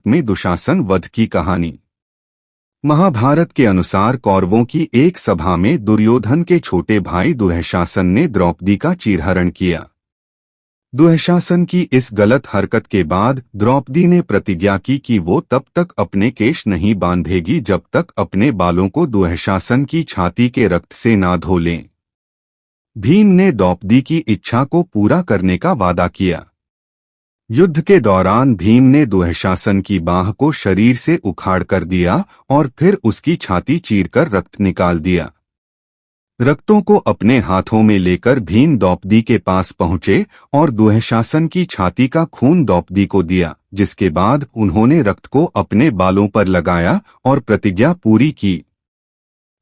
में दुशासन वध की कहानी। महाभारत के अनुसार कौरवों की एक सभा में दुर्योधन के छोटे भाई दुःशासन ने द्रौपदी का चीरहरण किया। दुःशासन की इस गलत हरकत के बाद द्रौपदी ने प्रतिज्ञा की कि वो तब तक अपने केश नहीं बांधेगी जब तक अपने बालों को दुःशासन की छाती के रक्त से ना धो लें। भीम ने द्रौपदी की इच्छा को पूरा करने का वादा किया। युद्ध के दौरान भीम ने दुःशासन की बाह को शरीर से उखाड़ कर दिया और फिर उसकी छाती चीरकर रक्त निकाल दिया। रक्तों को अपने हाथों में लेकर भीम द्रौपदी के पास पहुंचे और दुःशासन की छाती का खून द्रौपदी को दिया, जिसके बाद उन्होंने रक्त को अपने बालों पर लगाया और प्रतिज्ञा पूरी की।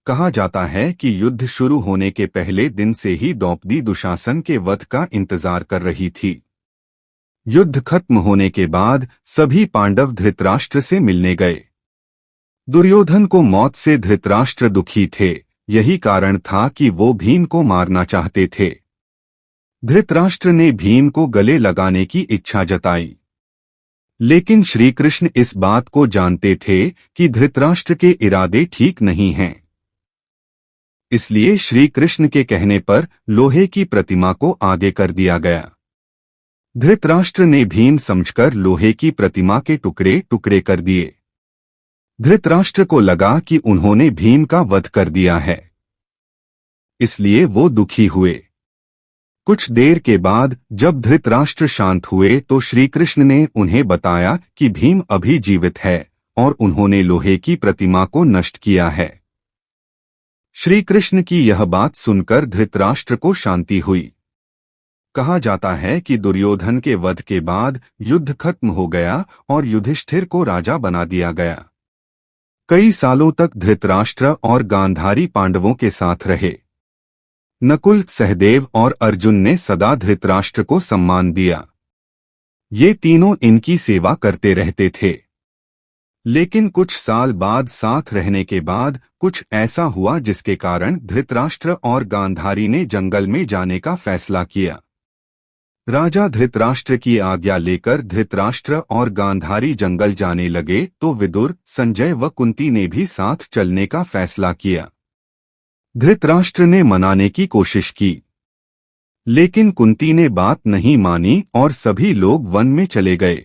कहा जाता है कि युद्ध शुरू होने के पहले दिन से ही द्रौपदी दुशासन के वध का इंतजार कर रही थी। युद्ध खत्म होने के बाद सभी पांडव धृतराष्ट्र से मिलने गए। दुर्योधन को मौत से धृतराष्ट्र दुखी थे, यही कारण था कि वो भीम को मारना चाहते थे। धृतराष्ट्र ने भीम को गले लगाने की इच्छा जताई, लेकिन श्री कृष्ण इस बात को जानते थे कि धृतराष्ट्र के इरादे ठीक नहीं हैं। इसलिए श्री कृष्ण के कहने पर लोहे की प्रतिमा को आगे कर दिया गया। धृतराष्ट्र ने भीम समझकर लोहे की प्रतिमा के टुकड़े टुकड़े कर दिए। धृतराष्ट्र को लगा कि उन्होंने भीम का वध कर दिया है, इसलिए वो दुखी हुए। कुछ देर के बाद जब धृतराष्ट्र शांत हुए तो श्री कृष्ण ने उन्हें बताया कि भीम अभी जीवित है और उन्होंने लोहे की प्रतिमा को नष्ट किया है। श्री कृष्ण की यह बात सुनकर धृतराष्ट्र को शांति हुई। कहा जाता है कि दुर्योधन के वध के बाद युद्ध खत्म हो गया और युधिष्ठिर को राजा बना दिया गया। कई सालों तक धृतराष्ट्र और गांधारी पांडवों के साथ रहे। नकुल, सहदेव और अर्जुन ने सदा धृतराष्ट्र को सम्मान दिया। ये तीनों इनकी सेवा करते रहते थे। लेकिन कुछ साल बाद साथ रहने के बाद कुछ ऐसा हुआ जिसके कारण धृतराष्ट्र और गांधारी ने जंगल में जाने का फैसला किया। राजा धृतराष्ट्र की आज्ञा लेकर धृतराष्ट्र और गांधारी जंगल जाने लगे तो विदुर, संजय व कुंती ने भी साथ चलने का फैसला किया। धृतराष्ट्र ने मनाने की कोशिश की, लेकिन कुंती ने बात नहीं मानी और सभी लोग वन में चले गए।